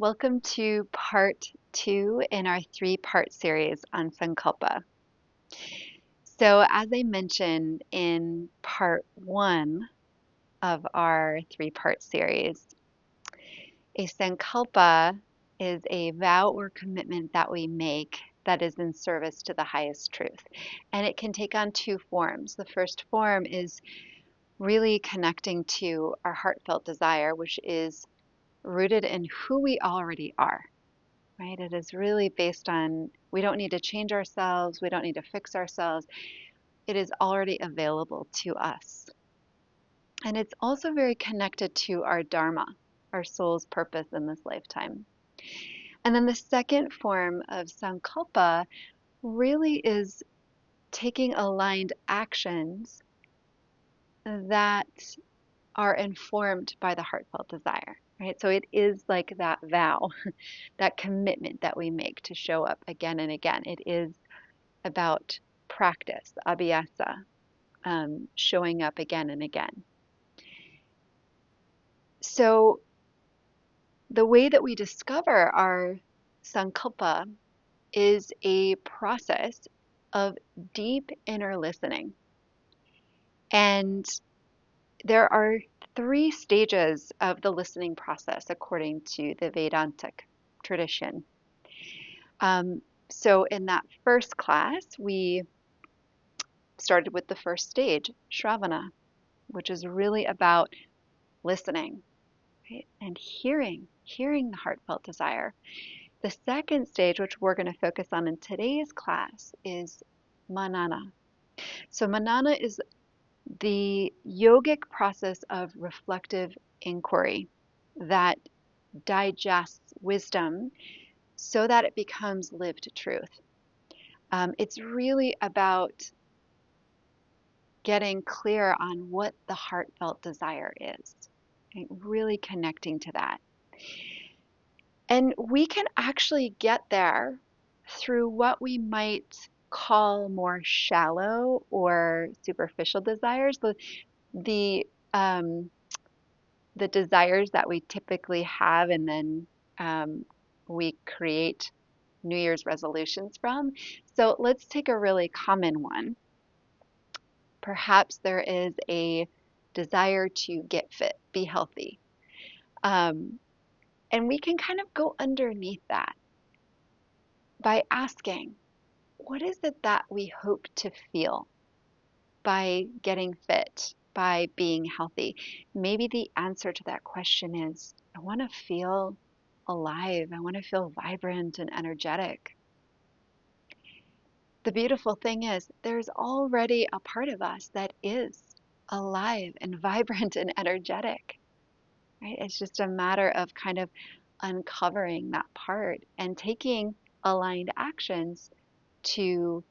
Welcome to part 2 in our 3-part series on Sankalpa. So, as I mentioned in part 1 of our 3-part series, a Sankalpa is a vow or commitment that we make that is in service to the highest truth. And it can take on 2 forms. The first form is really connecting to our heartfelt desire, which is rooted in who we already are. Right? It is really based on we don't need to change ourselves, we don't need to fix ourselves. It is already available to us. And it's also very connected to our dharma, our soul's purpose in this lifetime. And then the second form of sankalpa really is taking aligned actions that are informed by the heartfelt desire. Right? So it is like that vow, that commitment that we make to show up again and again. It is about practice, abhyasa, showing up again and again. So the way that we discover our sankalpa is a process of deep inner listening. And there are 3 stages of the listening process according to the Vedantic tradition. So in that first class, we started with the first stage, sravana, which is really about listening, right? And hearing the heartfelt desire. The second stage, which we're going to focus on in today's class, is manana. So manana is the yogic process of reflective inquiry that digests wisdom so that it becomes lived truth. It's really about getting clear on what the heartfelt desire is, and really connecting to that. And we can actually get there through what we might call more shallow or superficial desires, the um, the desires that we typically have, and then we create New Year's resolutions from. So let's take a really common one. Perhaps there is a desire to get fit, be healthy. Um, and we can kind of go underneath that by asking, what is it that we hope to feel by getting fit, by being healthy? Maybe the answer to that question is, I want to feel alive. I want to feel vibrant and energetic. The beautiful thing is, there's already a part of us that is alive and vibrant and energetic, right? It's just a matter of kind of uncovering that part and taking aligned actions to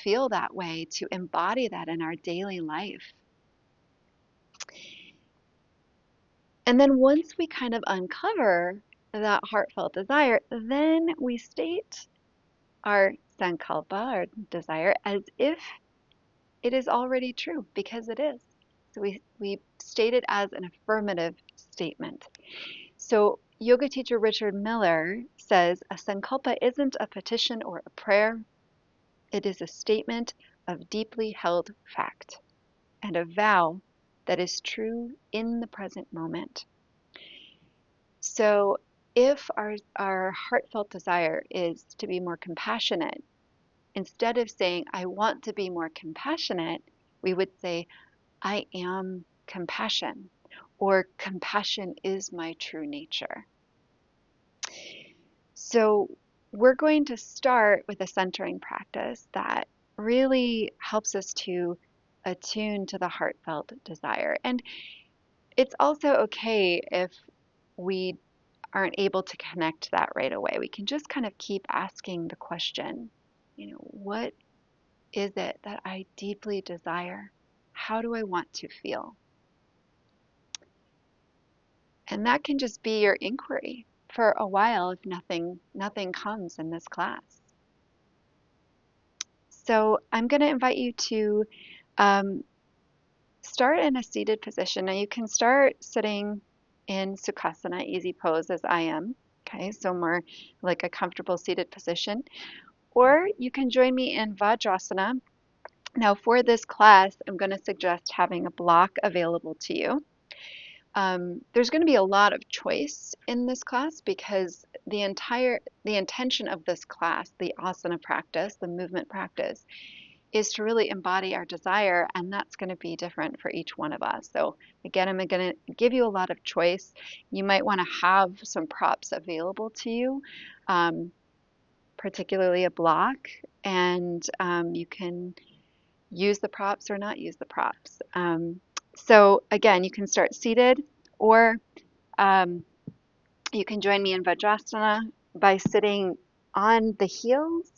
feel that way, to embody that in our daily life. And then once we kind of uncover that heartfelt desire, then we state our sankalpa, our desire, as if it is already true, because it is. So we state it as an affirmative statement. So yoga teacher Richard Miller says a sankalpa isn't a petition or a prayer. It is a statement of deeply held fact and a vow that is true in the present moment. So if our heartfelt desire is to be more compassionate, instead of saying, I want to be more compassionate, we would say, I am compassion, or compassion is my true nature. So we're going to start with a centering practice that really helps us to attune to the heartfelt desire. And it's also okay if we aren't able to connect that right away. We can just kind of keep asking the question, what is it that I deeply desire? How do I want to feel? And that can just be your inquiry for a while if nothing comes in this class. So I'm going to invite you to start in a seated position. Now you can start sitting in Sukhasana, easy pose as I am. Okay, so more like a comfortable seated position. Or you can join me in Vajrasana. Now, for this class, I'm going to suggest having a block available to you. There's going to be a lot of choice in this class because the intention of this class, the asana practice, the movement practice, is to really embody our desire, and that's going to be different for each one of us. So again, I'm going to give you a lot of choice. You might want to have some props available to you, particularly a block, and you can use the props or not use the props. So again, you can start seated, or um, you can join me in Vajrasana by sitting on the heels,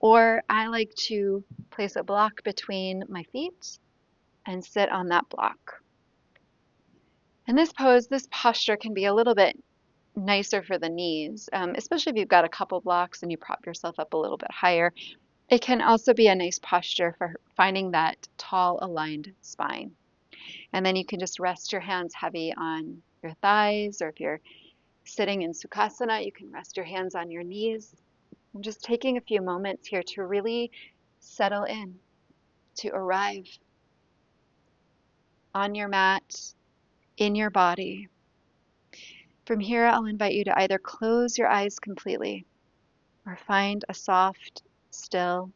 or I like to place a block between my feet and sit on that block. And this pose, this posture can be a little bit nicer for the knees, especially if you've got a couple blocks and you prop yourself up a little bit higher. It can also be a nice posture for finding that tall, aligned spine. And then you can just rest your hands heavy on your thighs, or if you're sitting in Sukhasana, you can rest your hands on your knees. I'm just taking a few moments here to really settle in, to arrive on your mat, in your body. From here, I'll invite you to either close your eyes completely or find a soft, still,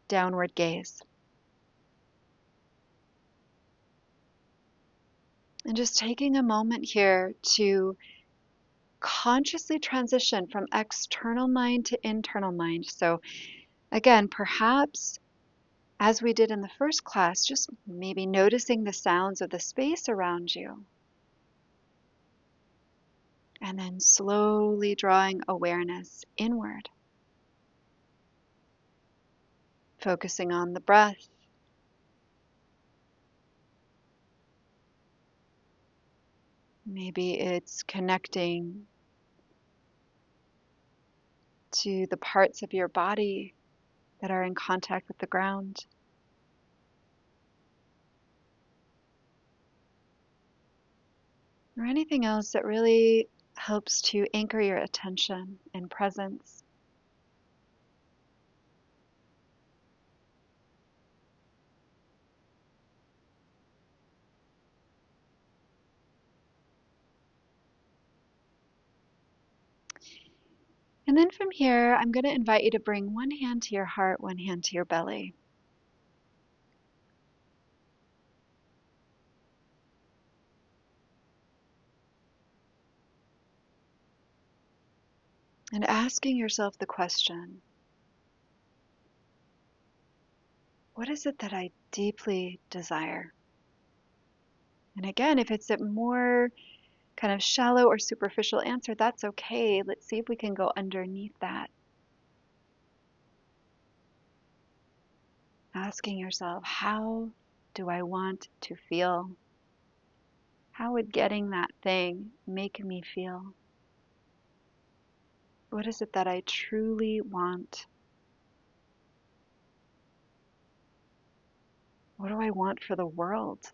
downward gaze. And just taking a moment here to consciously transition from external mind to internal mind. So again, perhaps as we did in the first class, just maybe noticing the sounds of the space around you. And then slowly drawing awareness inward, focusing on the breath. Maybe it's connecting to the parts of your body that are in contact with the ground. Or anything else that really helps to anchor your attention and presence. And then from here, I'm going to invite you to bring one hand to your heart, one hand to your belly. And asking yourself the question, what is it that I deeply desire? And again, if it's a more kind of shallow or superficial answer, that's okay. Let's see if we can go underneath that. Asking yourself, how do I want to feel? How would getting that thing make me feel? What is it that I truly want? What do I want for the world?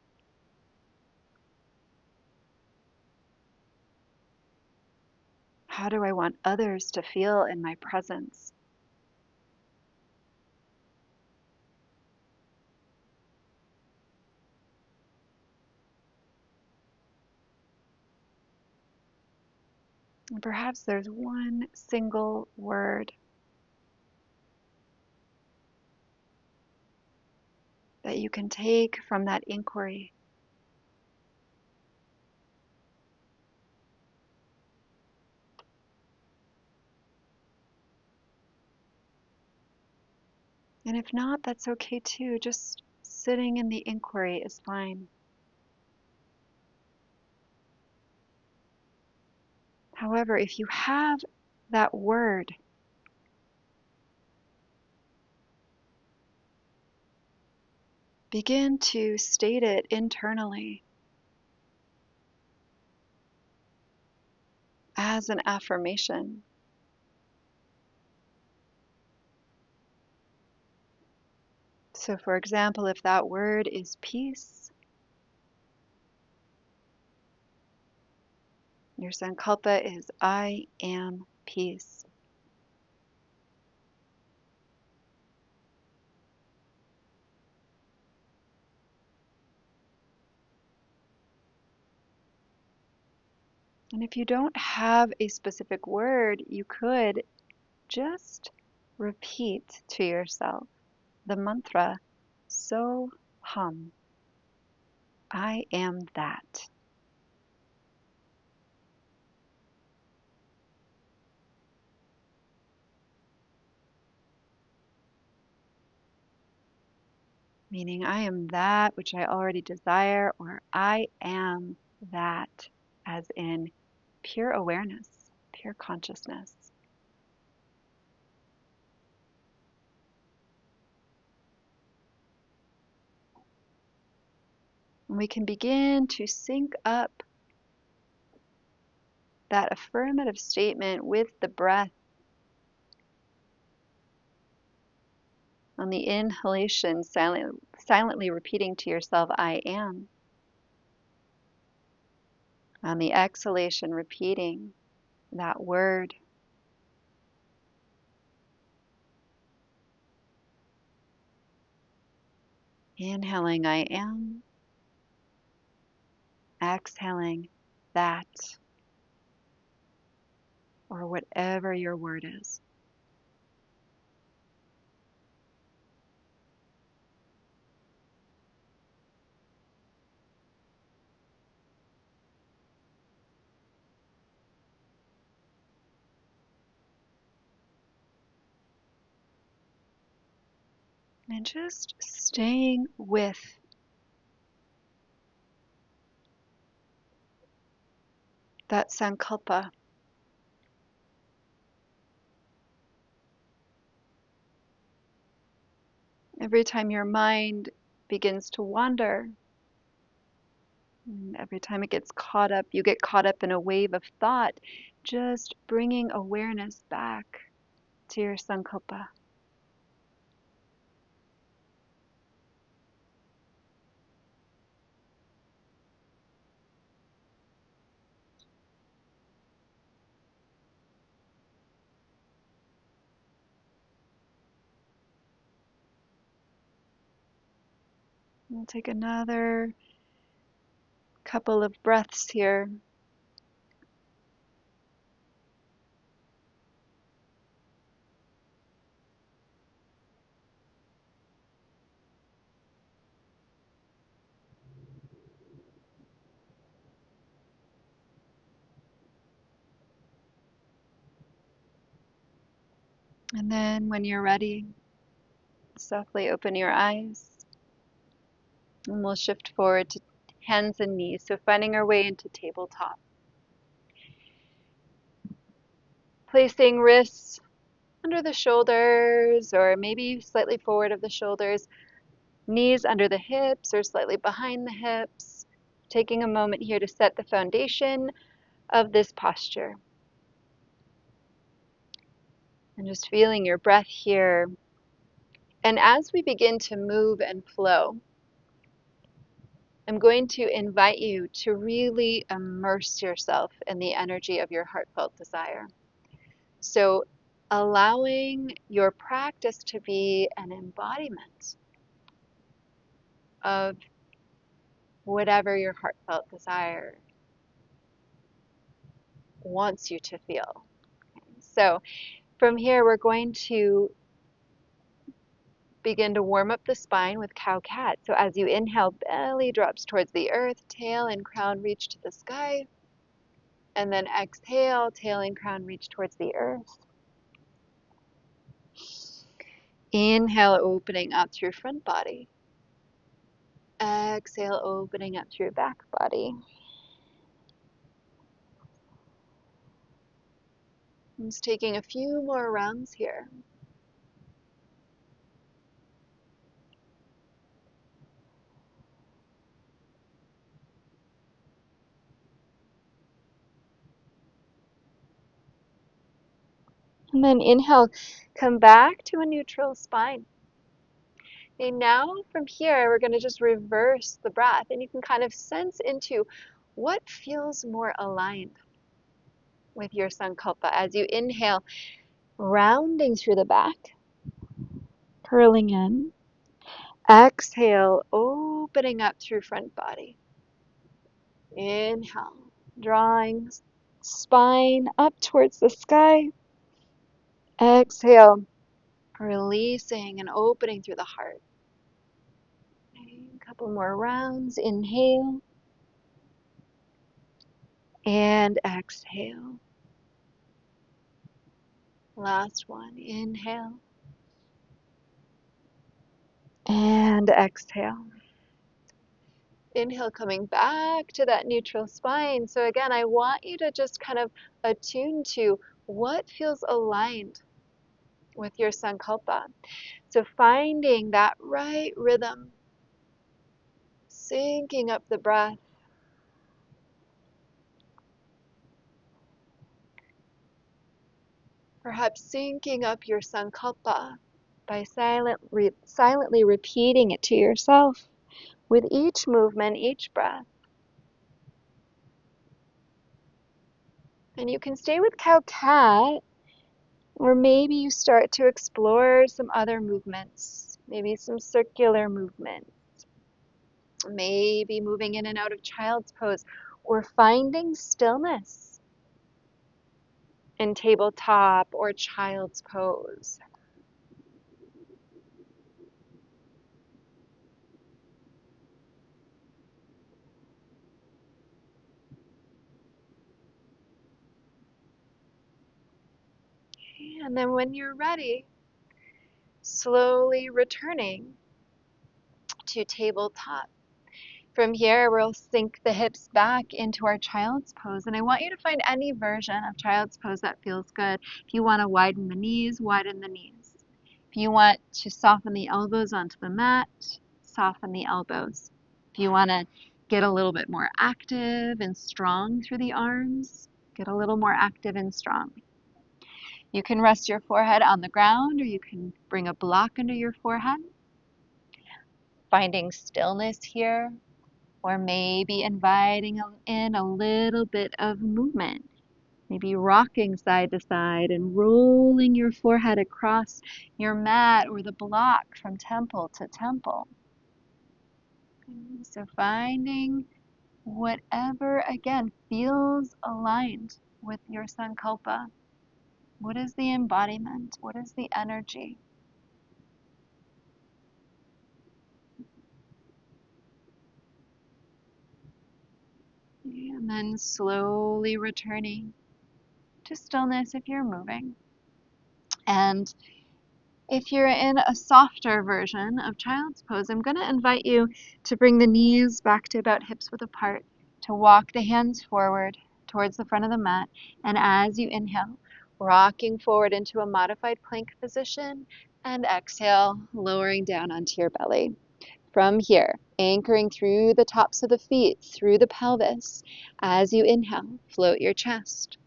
How do I want others to feel in my presence? And perhaps there's one single word that you can take from that inquiry. And if not, that's okay too. Just sitting in the inquiry is fine. However, if you have that word, begin to state it internally as an affirmation. So, for example, if that word is peace, Your Sankalpa is I am peace. And if you don't have a specific word, you could just repeat to yourself the mantra, so hum, I am that. Meaning I am that which I already desire, or I am that, as in pure awareness, pure consciousness. And we can begin to sync up that affirmative statement with the breath. On the inhalation, silently repeating to yourself, I am. On the exhalation, repeating that word. Inhaling, I am. Exhaling, that, or whatever your word is. And just staying with that Sankalpa. Every time your mind begins to wander, and every time it gets caught up, you get caught up in a wave of thought, just bringing awareness back to your Sankalpa. We'll take another couple of breaths here. And then when you're ready, softly open your eyes. And we'll shift forward to hands and knees. So finding our way into tabletop. Placing wrists under the shoulders or maybe slightly forward of the shoulders. Knees under the hips or slightly behind the hips. Taking a moment here to set the foundation of this posture. And just feeling your breath here. And as we begin to move and flow, I'm going to invite you to really immerse yourself in the energy of your heartfelt desire. So allowing your practice to be an embodiment of whatever your heartfelt desire wants you to feel. So from here, we're going to begin to warm up the spine with cow-cat. So as you inhale, belly drops towards the earth, tail and crown reach to the sky. And then exhale, tail and crown reach towards the earth. Inhale, opening up through front body. Exhale, opening up through back body. I'm just taking a few more rounds here. And then inhale, come back to a neutral spine. And now from here, we're going to just reverse the breath. And you can kind of sense into what feels more aligned. with your Sankalpa. As you inhale, rounding through the back, curling in. Exhale, opening up through front body. Inhale, drawing spine up towards the sky. Exhale, releasing and opening through the heart. A couple more rounds. Inhale and exhale. Last one. Inhale and exhale. Inhale, coming back to that neutral spine. So again, I want you to just kind of attune to what feels aligned with your Sankalpa. So finding that right rhythm, syncing up the breath. Perhaps syncing up your Sankalpa by silently repeating it to yourself with each movement, each breath. And you can stay with cow-cat, or maybe you start to explore some other movements, maybe some circular movements, maybe moving in and out of child's pose, or finding stillness in tabletop or child's pose. And then when you're ready, slowly returning to tabletop. From here, we'll sink the hips back into our child's pose. And I want you to find any version of child's pose that feels good. If you want to widen the knees, widen the knees. If you want to soften the elbows onto the mat, soften the elbows. If you want to get a little bit more active and strong through the arms, get a little more active and strong. You can rest your forehead on the ground, or you can bring a block under your forehead. Finding stillness here, or maybe inviting in a little bit of movement. Maybe rocking side to side and rolling your forehead across your mat or the block from temple to temple. So finding whatever, again, feels aligned with your Sankalpa. What is the embodiment? What is the energy? And then slowly returning to stillness if you're moving. And if you're in a softer version of child's pose, I'm going to invite you to bring the knees back to about hips width apart, to walk the hands forward towards the front of the mat. And as you inhale, rocking forward into a modified plank position, and exhale, lowering down onto your belly. From here, anchoring through the tops of the feet, through the pelvis. As you inhale, float your chest.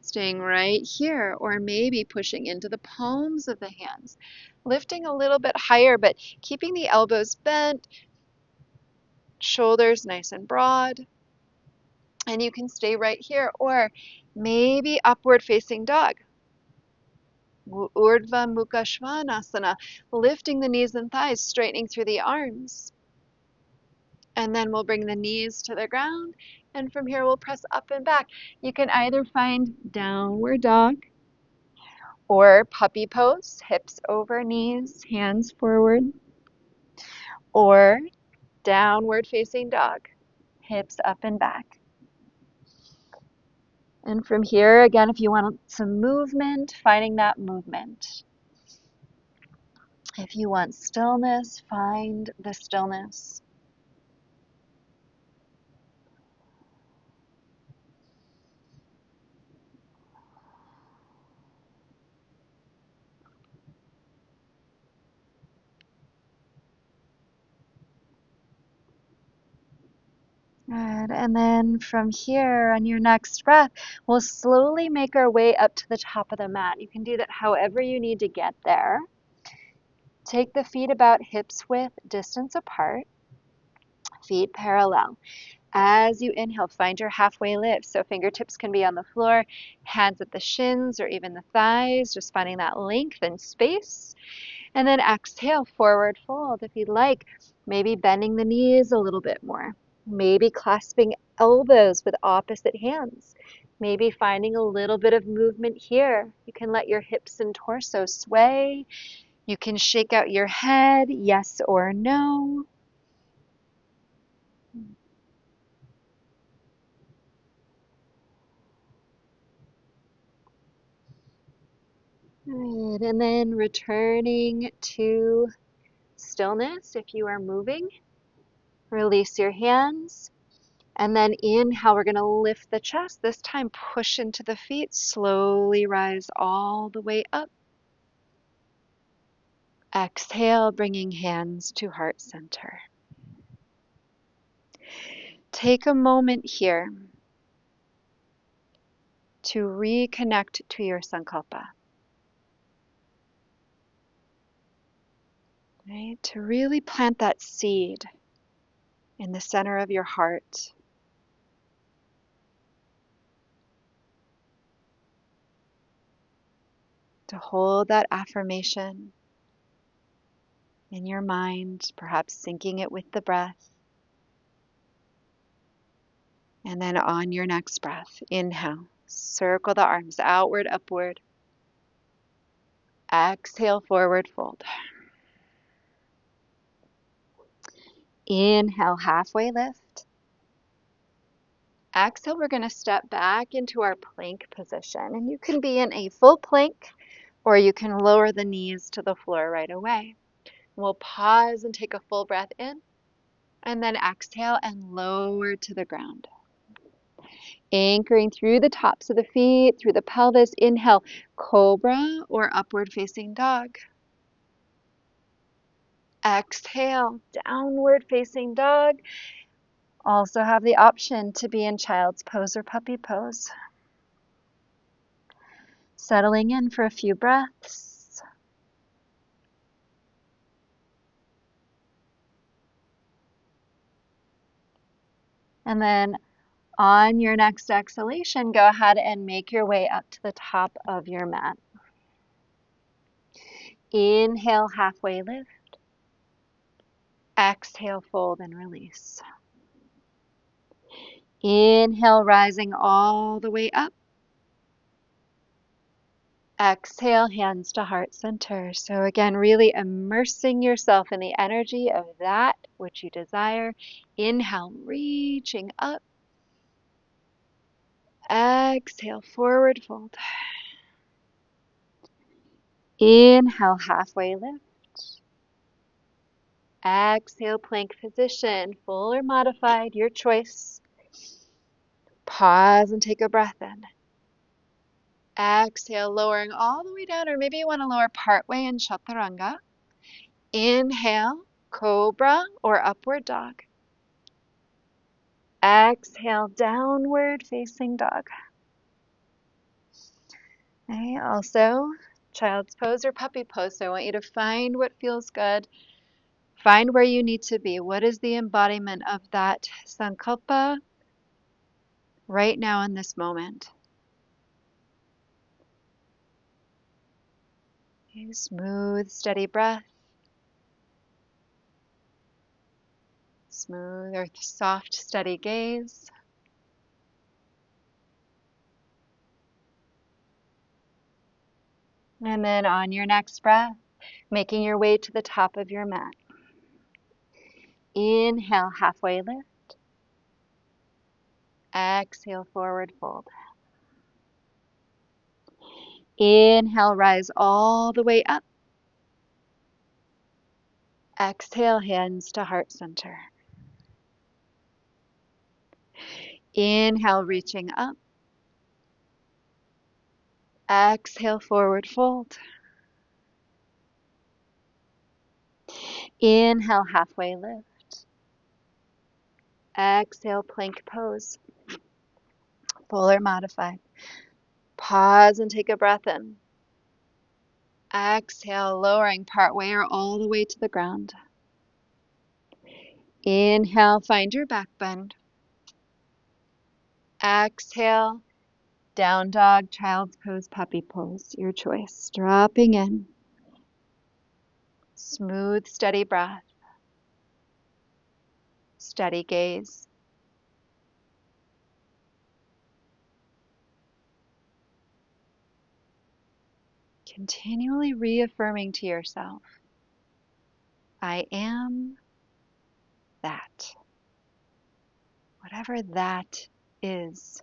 Staying right here, or maybe pushing into the palms of the hands. Lifting a little bit higher, but keeping the elbows bent, shoulders nice and broad. And you can stay right here, or maybe upward facing dog. Urdhva Mukha Svanasana, lifting the knees and thighs, straightening through the arms. And then we'll bring the knees to the ground, and from here we'll press up and back. You can either find downward dog or puppy pose, hips over knees, hands forward, or downward facing dog, hips up and back. And from here, again, if you want some movement, finding that movement. If you want stillness, find the stillness. Good. And then from here, on your next breath, we'll slowly make our way up to the top of the mat. You can do that however you need to get there. Take the feet about hips width distance apart, feet parallel. As you inhale, find your halfway lift. So fingertips can be on the floor, hands at the shins or even the thighs, just finding that length and space. And then exhale, forward fold if you'd like. Maybe bending the knees a little bit more. Maybe clasping elbows with opposite hands. Maybe finding a little bit of movement here. You can let your hips and torso sway. You can shake out your head, yes or no. Good. And then returning to stillness if you are moving. Release your hands. And then inhale, we're going to lift the chest. This time, push into the feet. Slowly rise all the way up. Exhale, bringing hands to heart center. Take a moment here to reconnect to your Sankalpa. Right? To really plant that seed in the center of your heart. To hold that affirmation in your mind, perhaps syncing it with the breath. And then on your next breath, inhale, circle the arms outward, upward. Exhale, forward fold. Inhale, halfway lift. Exhale, we're going to step back into our plank position. And you can be in a full plank, or you can lower the knees to the floor right away. We'll pause and take a full breath in, and then exhale and lower to the ground. Anchoring through the tops of the feet, through the pelvis. Inhale, cobra or upward facing dog. Exhale, downward facing dog. Also have the option to be in child's pose or puppy pose. Settling in for a few breaths. And then on your next exhalation, go ahead and make your way up to the top of your mat. Inhale, halfway lift. Exhale, fold and release. Inhale, rising all the way up. Exhale, hands to heart center. So again, really immersing yourself in the energy of that which you desire. Inhale, reaching up. Exhale, forward fold. Inhale, halfway lift. Exhale, plank position, full or modified, your choice. Pause and take a breath in. Exhale, lowering all the way down, or maybe you want to lower partway in chaturanga. Inhale, cobra or upward dog. Exhale, downward facing dog. Okay, also, child's pose or puppy pose. So I want you to find what feels good. Find where you need to be. What is the embodiment of that Sankalpa right now in this moment? Okay, smooth, steady breath. Smooth or soft, steady gaze. And then on your next breath, making your way to the top of your mat. Inhale, halfway lift. Exhale, forward fold. Inhale, rise all the way up. Exhale, hands to heart center. Inhale, reaching up. Exhale, forward fold. Inhale, halfway lift. Exhale, plank pose. Full or modified. Pause and take a breath in. Exhale, lowering partway or all the way to the ground. Inhale, find your back bend. Exhale, down dog, child's pose, puppy pose, your choice. Dropping in. Smooth, steady breath. Steady gaze. Continually reaffirming to yourself, I am that. Whatever that is,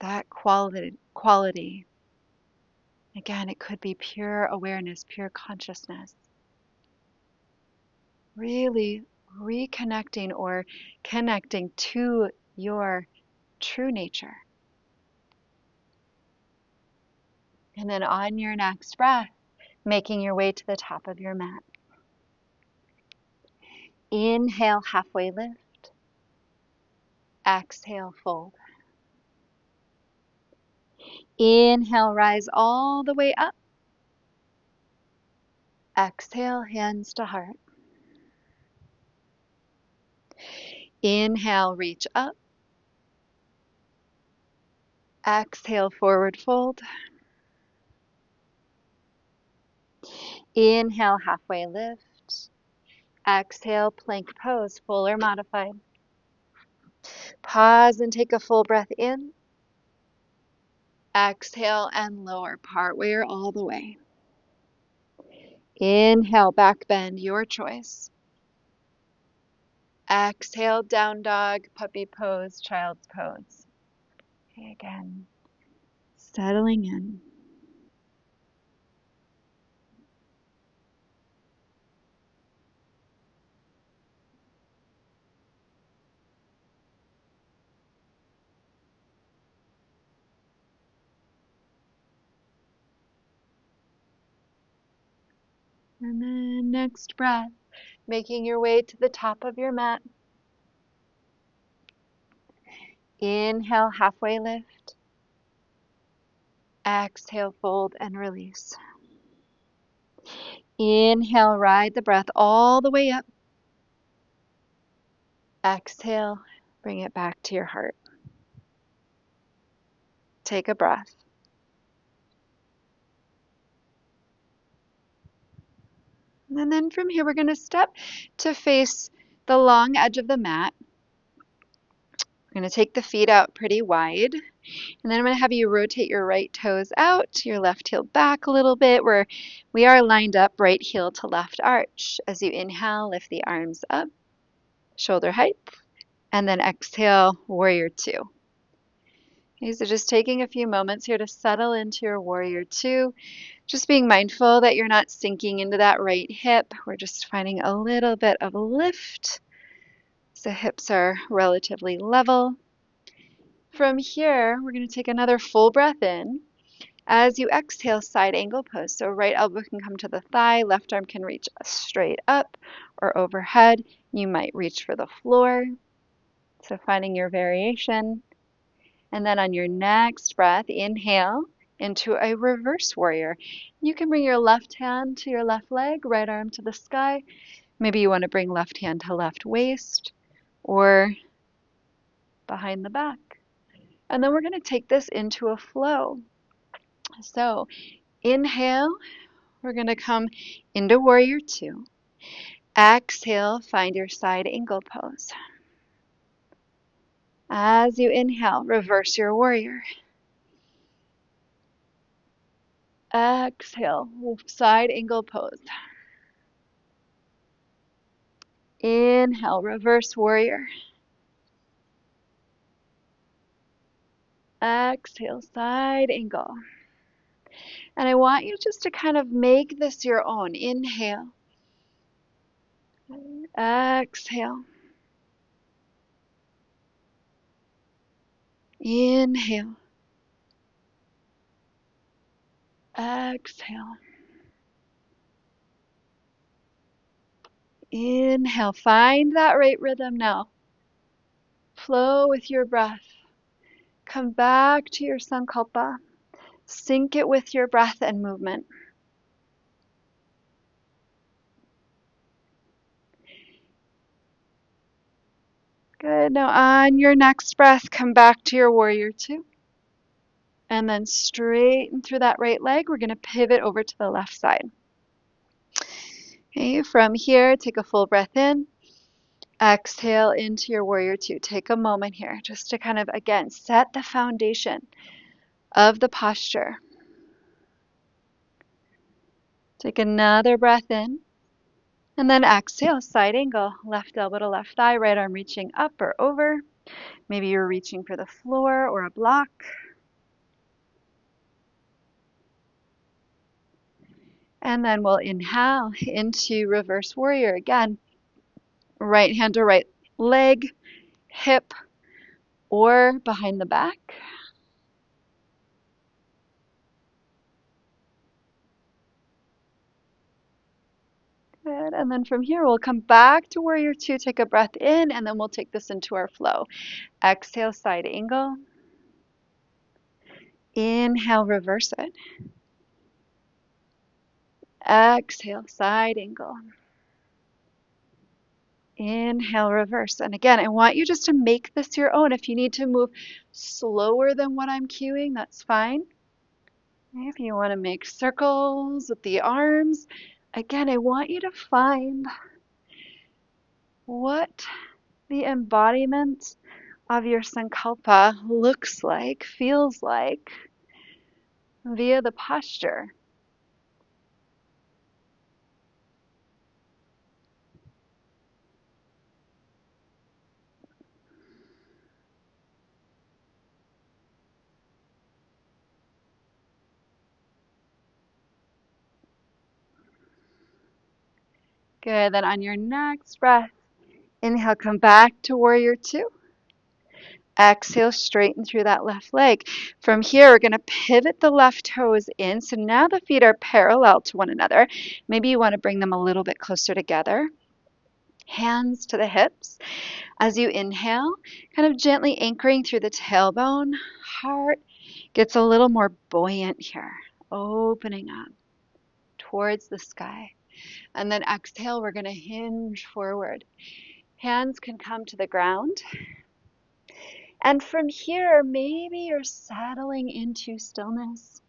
that quality. Again, it could be pure awareness, pure consciousness. Really reconnecting or connecting to your true nature. And then on your next breath, making your way to the top of your mat. Inhale, halfway lift. Exhale, fold. Inhale, rise all the way up. Exhale, hands to heart. Inhale, reach up. Exhale, forward fold. Inhale, halfway lift. Exhale, plank pose, full or modified. Pause and take a full breath in. Exhale and lower, partway or all the way. Inhale, back bend, your choice. Exhale, down dog, puppy pose, child's pose. Okay, again, settling in. And then next breath, making your way to the top of your mat. Inhale, halfway lift. Exhale, fold and release. Inhale, ride the breath all the way up. Exhale, bring it back to your heart. Take a breath. And then from here, we're going to step to face the long edge of the mat. We're going to take the feet out pretty wide. And then I'm going to have you rotate your right toes out, your left heel back a little bit, where we are lined up, right heel to left arch. As you inhale, lift the arms up, shoulder height, and then exhale, warrior two. Okay, so just taking a few moments here to settle into your warrior two. Just being mindful that you're not sinking into that right hip. We're just finding a little bit of a lift. So hips are relatively level. From here, we're going to take another full breath in. As you exhale, side angle pose. So right elbow can come to the thigh, left arm can reach straight up or overhead. You might reach for the floor. So finding your variation. And then on your next breath, inhale into a reverse warrior. You can bring your left hand to your left leg, right arm to the sky. Maybe you want to bring left hand to left waist or behind the back. And then we're going to take this into a flow. So inhale, we're going to come into warrior two. Exhale, find your side angle pose. As you inhale, reverse your warrior. Exhale, side angle pose. Inhale, reverse warrior. Exhale, side angle. And I want you just to kind of make this your own. Inhale. Exhale. Inhale. Exhale. Inhale. Find that right rhythm now. Flow with your breath. Come back to your Sankalpa. Sync it with your breath and movement. Good. Now on your next breath, come back to your warrior two. And then straighten through that right leg. We're going to pivot over to the left side. Okay, from here, take a full breath in. Exhale into your warrior two. Take a moment here just to kind of, again, set the foundation of the posture. Take another breath in. And then exhale, side angle, left elbow to left thigh, right arm reaching up or over. Maybe you're reaching for the floor or a block. And then we'll inhale into reverse warrior again. Right hand to right leg, hip, or behind the back. Good. And then from here, we'll come back to warrior two, take a breath in, and then we'll take this into our flow. Exhale, side angle. Inhale, reverse it. Exhale, side angle. Inhale, reverse. And again, I want you just to make this your own. If you need to move slower than what I'm cueing, that's fine. If you want to make circles with the arms, again, I want you to find what the embodiment of your Sankalpa looks like, feels like, via the posture. Good. Then on your next breath, inhale, come back to warrior two. Exhale, straighten through that left leg. From here, we're going to pivot the left toes in. So now the feet are parallel to one another. Maybe you want to bring them a little bit closer together. Hands to the hips. As you inhale, kind of gently anchoring through the tailbone. Heart gets a little more buoyant here, opening up towards the sky. And then exhale, we're going to hinge forward. Hands can come to the ground. And from here, maybe you're settling into stillness.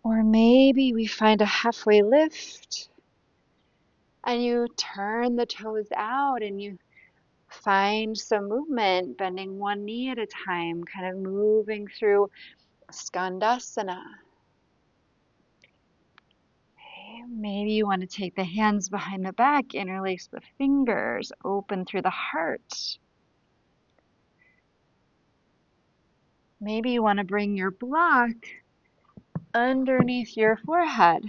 Or maybe we find a halfway lift and you turn the toes out and you find some movement, bending one knee at a time, kind of moving through Skandasana. Okay, maybe you want to take the hands behind the back, interlace the fingers, open through the heart. Maybe you want to bring your block underneath your forehead,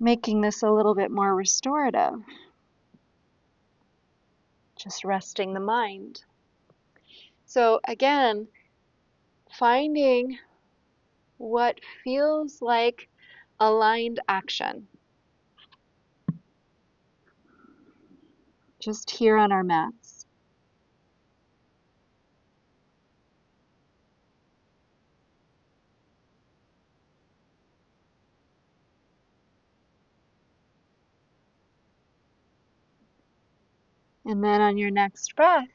making this a little bit more restorative. Just resting the mind. So again, finding what feels like aligned action. Just here on our mats. And then on your next breath,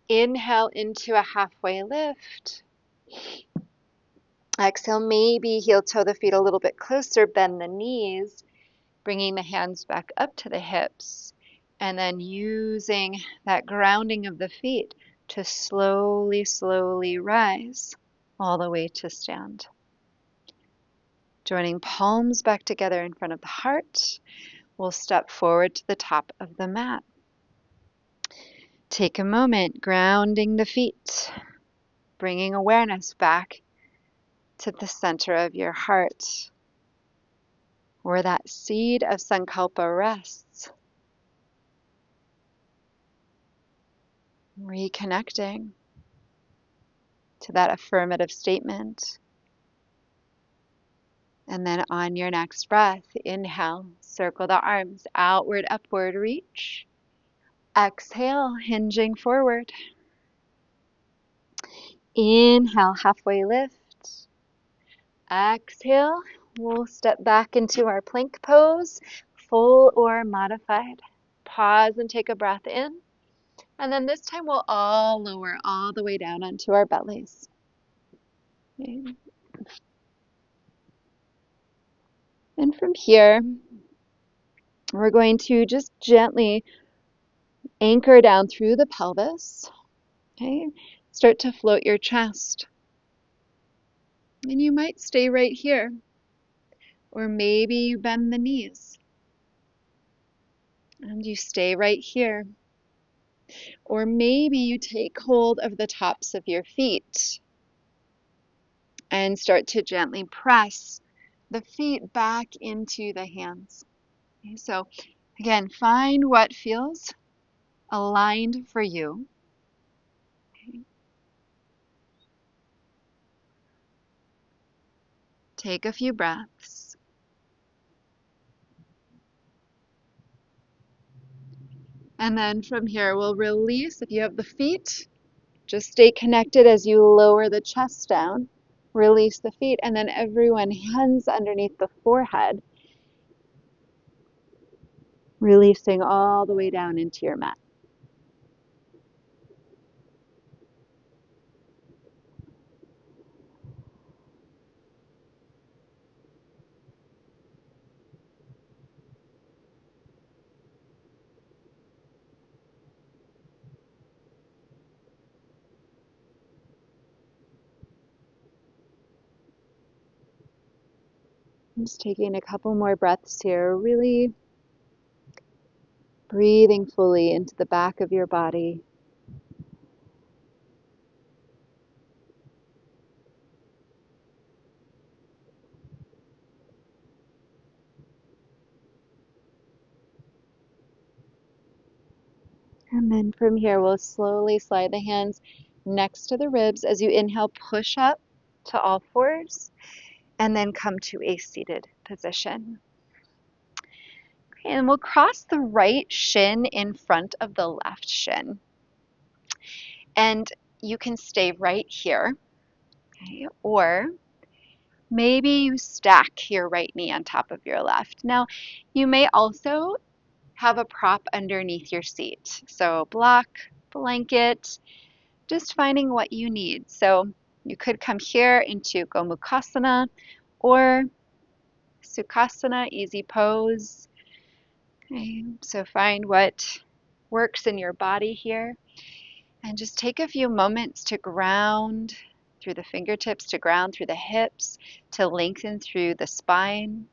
inhale into a halfway lift. Exhale, maybe heel toe the feet a little bit closer, bend the knees, bringing the hands back up to the hips. And then using that grounding of the feet to slowly, slowly rise all the way to stand. Joining palms back together in front of the heart, we'll step forward to the top of the mat. Take a moment, grounding the feet, bringing awareness back to the center of your heart, where that seed of Sankalpa rests. Reconnecting to that affirmative statement. And then on your next breath, inhale, circle the arms, outward, upward, reach. Exhale, hinging forward. Inhale, halfway lift. Exhale, we'll step back into our plank pose, full or modified. Pause and take a breath in. And then this time we'll all lower all the way down onto our bellies. Okay. And from here, we're going to just gently anchor down through the pelvis. Okay. Start to float your chest. And you might stay right here. Or maybe you bend the knees and you stay right here. Or maybe you take hold of the tops of your feet and start to gently press the feet back into the hands. Okay, so again, find what feels aligned for you. Okay. Take a few breaths. And then from here, we'll release. If you have the feet, just stay connected as you lower the chest down. Release the feet. And then everyone, hands underneath the forehead, releasing all the way down into your mat. Just taking a couple more breaths here, really breathing fully into the back of your body. And then from here, we'll slowly slide the hands next to the ribs as you inhale, push up to all fours, and then come to a seated position. Okay, and we'll cross the right shin in front of the left shin. And you can stay right here, okay? Or maybe you stack your right knee on top of your left. Now, you may also have a prop underneath your seat. So block, blanket, just finding what you need. So you could come here into Gomukhasana or Sukhasana, easy pose. Okay, so find what works in your body here. And just take a few moments to ground through the fingertips, to ground through the hips, to lengthen through the spine.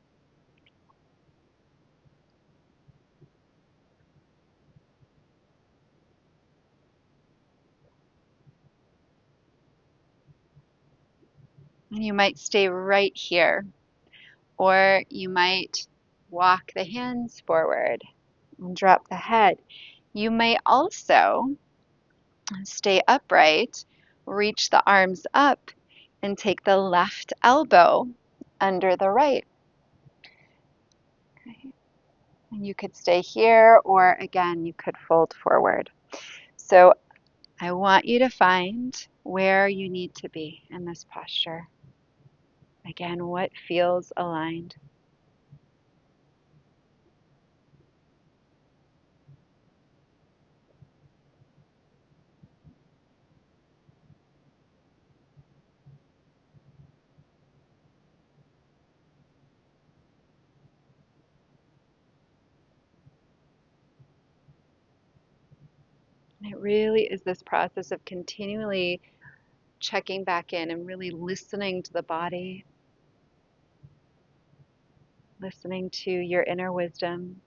And you might stay right here, or you might walk the hands forward and drop the head. You may also stay upright, reach the arms up, and take the left elbow under the right. Okay. And you could stay here, or again, you could fold forward. So I want you to find where you need to be in this posture. Again, what feels aligned. And it really is this process of continually checking back in and really listening to the body, listening to your inner wisdom.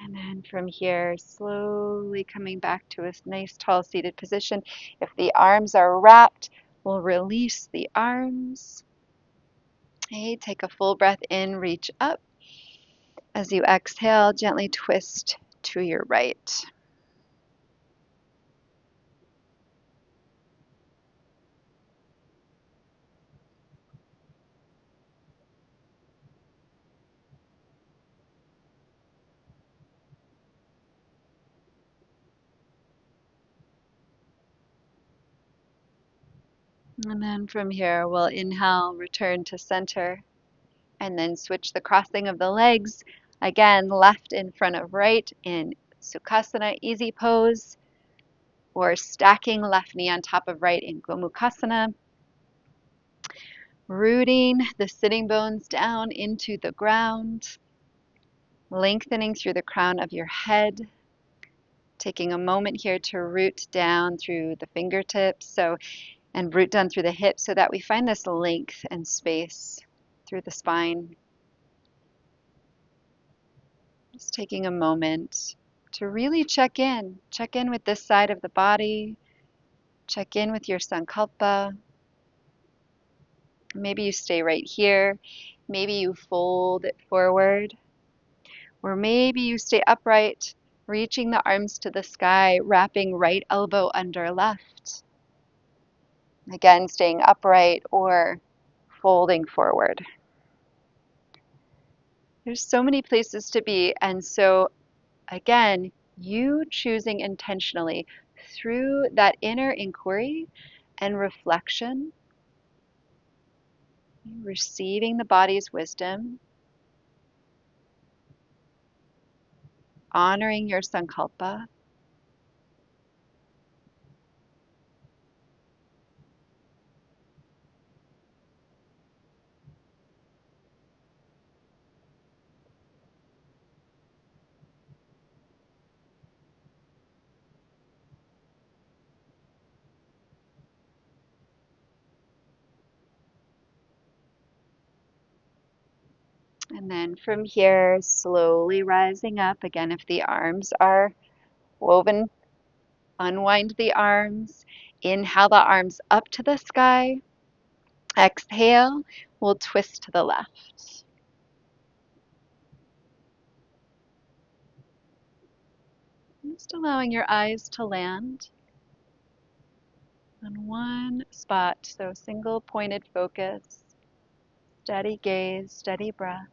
And then from here, slowly coming back to a nice tall seated position. If the arms are wrapped, we'll release the arms. Okay, take a full breath in, reach up. As you exhale, gently twist to your right. And then from here, we'll inhale, return to center, and then switch the crossing of the legs. Again, left in front of right in Sukhasana, easy pose, or stacking left knee on top of right in Gomukhasana. Rooting the sitting bones down into the ground, lengthening through the crown of your head. Taking a moment here to root down through the fingertips, and root down through the hips so that we find this length and space through the spine. Just taking a moment to really check in. Check in with this side of the body. Check in with your Sankalpa. Maybe you stay right here. Maybe you fold it forward. Or maybe you stay upright, reaching the arms to the sky, wrapping right elbow under left. Again, staying upright or folding forward. There's so many places to be, and so again, you choosing intentionally through that inner inquiry and reflection, receiving the body's wisdom, honoring your sankalpa, and then from here, slowly rising up. Again, if the arms are woven, unwind the arms. Inhale the arms up to the sky. Exhale, we'll twist to the left. Just allowing your eyes to land on one spot, so single pointed focus, steady gaze, steady breath.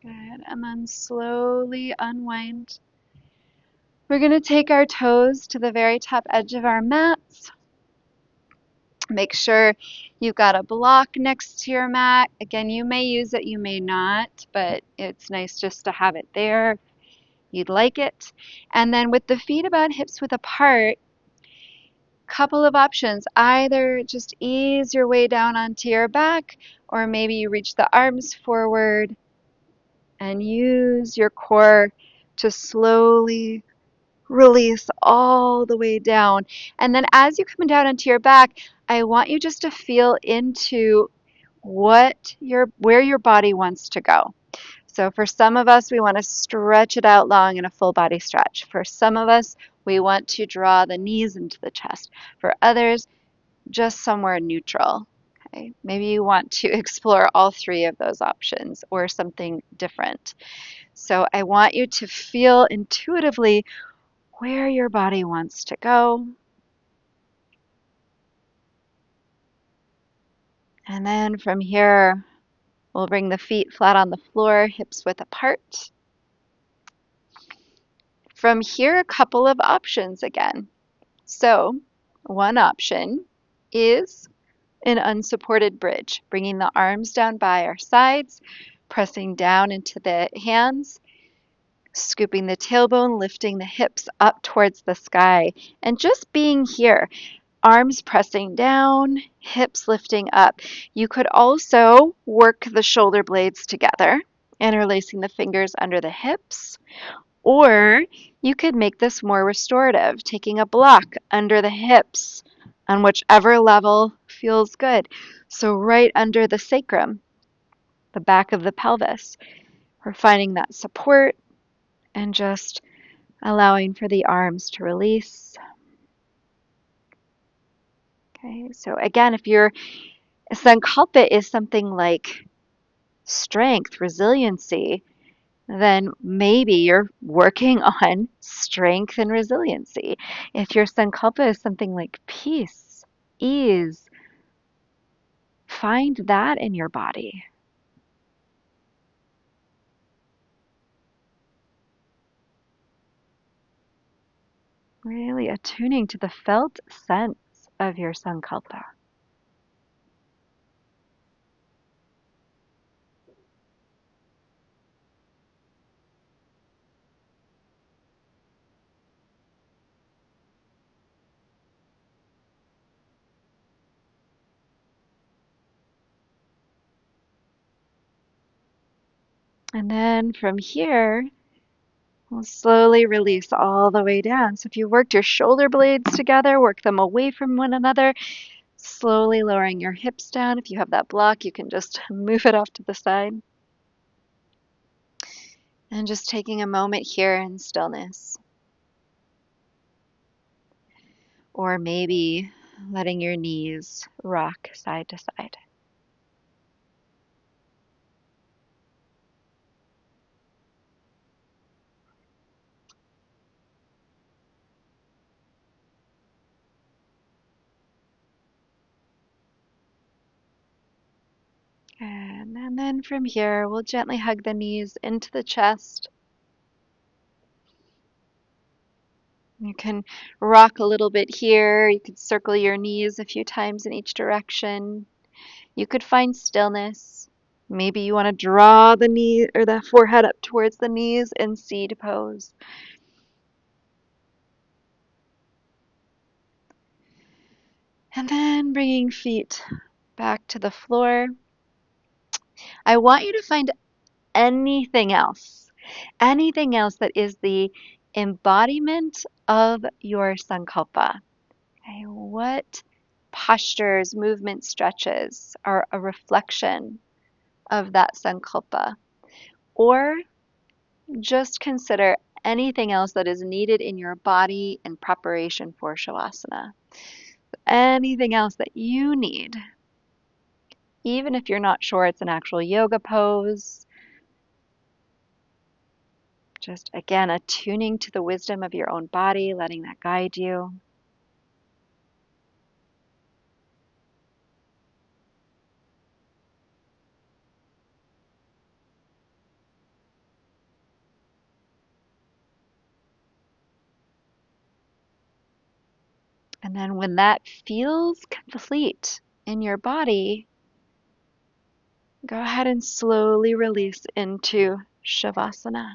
Good, and then slowly unwind. We're going to take our toes to the very top edge of our mats. Make sure you've got a block next to your mat. Again, you may use it, you may not, but it's nice just to have it there. You'd like it. And then with the feet about hips width apart, couple of options. Either just ease your way down onto your back, or maybe you reach the arms forward and use your core to slowly release all the way down. And then as you come down onto your back, I want you just to feel into where your body wants to go. So for some of us, we want to stretch it out long in a full body stretch. For some of us, we want to draw the knees into the chest. For others, just somewhere neutral. Okay? Maybe you want to explore all three of those options or something different. So I want you to feel intuitively where your body wants to go. And then from here, we'll bring the feet flat on the floor, hips width apart. From here, a couple of options again. So one option is an unsupported bridge, bringing the arms down by our sides, pressing down into the hands, scooping the tailbone, lifting the hips up towards the sky, and just being here. Arms pressing down, hips lifting up. You could also work the shoulder blades together, interlacing the fingers under the hips. Or you could make this more restorative, taking a block under the hips on whichever level feels good. So right under the sacrum, the back of the pelvis. We're finding that support and just allowing for the arms to release. Okay, so again, if your Sankalpa is something like strength, resiliency, then maybe you're working on strength and resiliency. If your sankalpa is something like peace, ease, find that in your body. Really attuning to the felt sense of your sankalpa. And then from here, we'll slowly release all the way down. So if you worked your shoulder blades together, work them away from one another, slowly lowering your hips down. If you have that block, you can just move it off to the side. And just taking a moment here in stillness. Or maybe letting your knees rock side to side. And then from here, we'll gently hug the knees into the chest. You can rock a little bit here. You could circle your knees a few times in each direction. You could find stillness. Maybe you want to draw the knee or the forehead up towards the knees in seed pose. And then bringing feet back to the floor. I want you to find anything else that is the embodiment of your sankalpa. Okay, what postures, movement, stretches are a reflection of that sankalpa? Or just consider anything else that is needed in your body in preparation for shavasana. Anything else that you need, even if you're not sure it's an actual yoga pose. Just again, attuning to the wisdom of your own body, letting that guide you. And then when that feels complete in your body, go ahead and slowly release into Shavasana.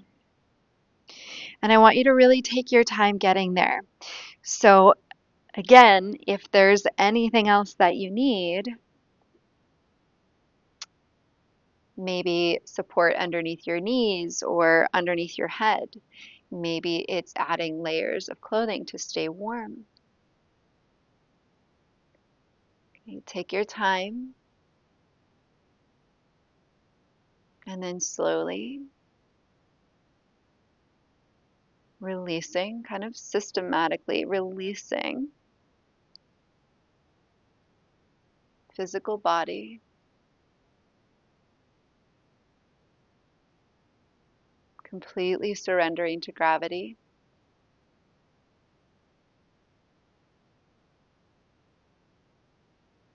And I want you to really take your time getting there. So again, if there's anything else that you need, maybe support underneath your knees or underneath your head. Maybe it's adding layers of clothing to stay warm. Okay, take your time and then slowly releasing, kind of systematically releasing physical body, completely surrendering to gravity.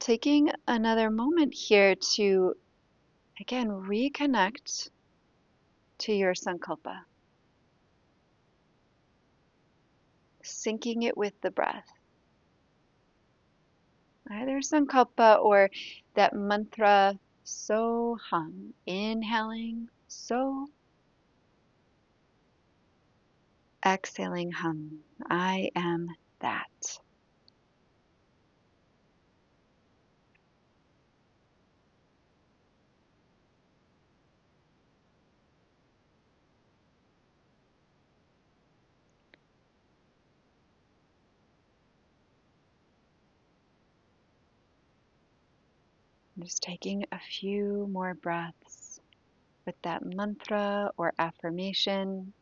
Taking another moment here to, again, reconnect to your sankalpa, syncing it with the breath. Either sankalpa or that mantra, so hum, inhaling, so, exhaling hum, I am that. Just taking a few more breaths with that mantra or affirmation.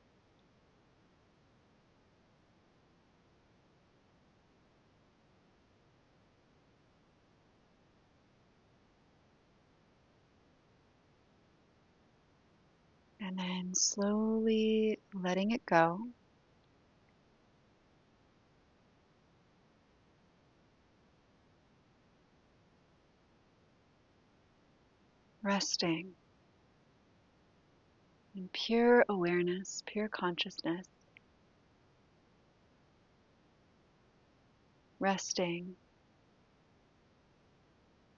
And then slowly letting it go. Resting in pure awareness, pure consciousness. Resting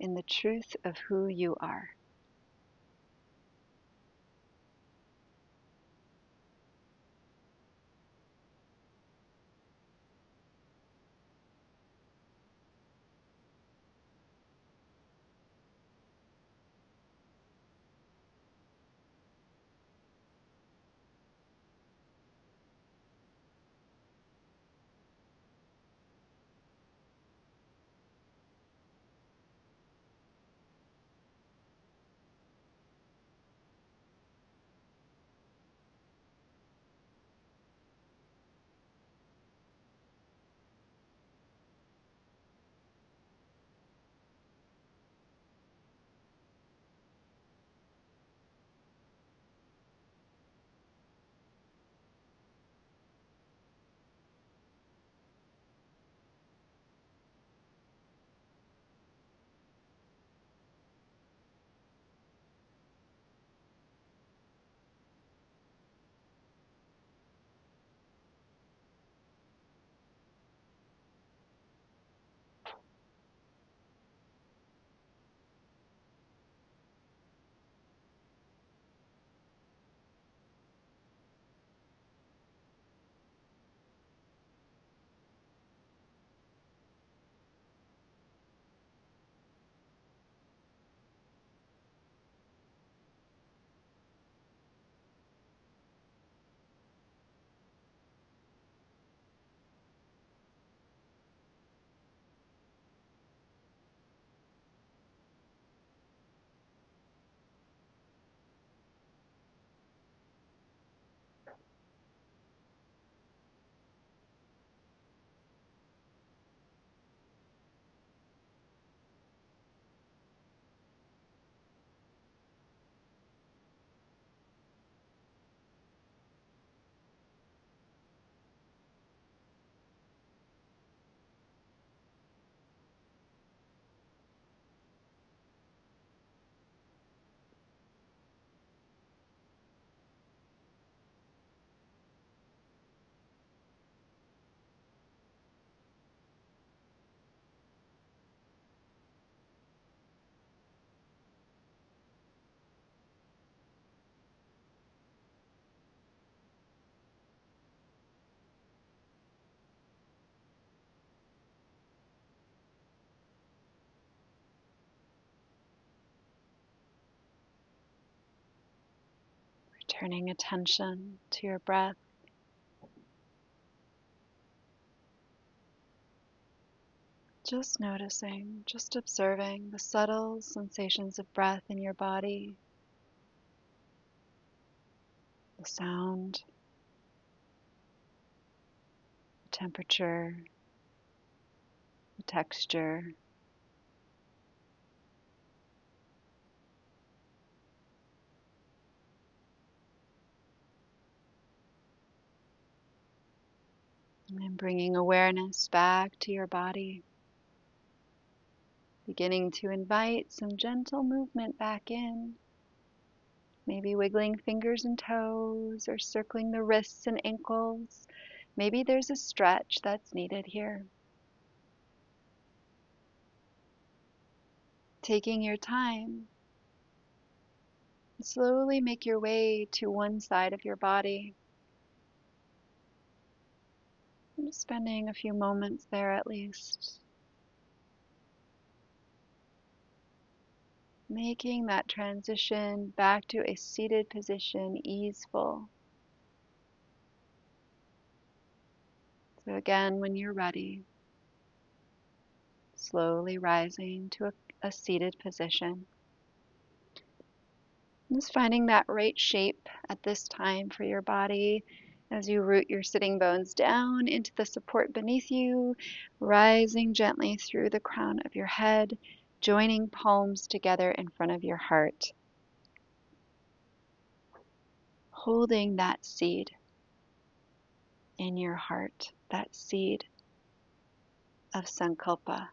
in the truth of who you are. Turning attention to your breath. Just noticing, just observing the subtle sensations of breath in your body, the sound, the temperature, the texture. And then bringing awareness back to your body, beginning to invite some gentle movement back in. Maybe wiggling fingers and toes or circling the wrists and ankles. Maybe there's a stretch that's needed here. Taking your time, slowly make your way to one side of your body. And just spending a few moments there at least. Making that transition back to a seated position easeful. So again, when you're ready, slowly rising to a seated position. Just finding that right shape at this time for your body as you root your sitting bones down into the support beneath you, rising gently through the crown of your head, joining palms together in front of your heart. holding that seed in your heart, that seed of Sankalpa.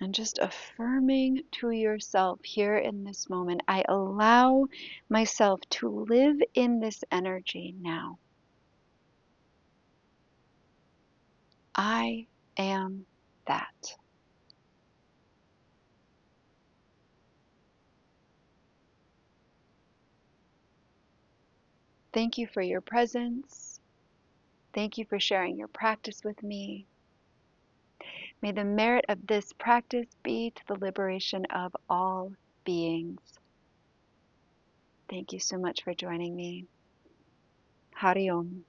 And just affirming to yourself here in this moment, I allow myself to live in this energy now. I am that. Thank you for your presence. Thank you for sharing your practice with me. May the merit of this practice be to the liberation of all beings. Thank you so much for joining me. Hari Om.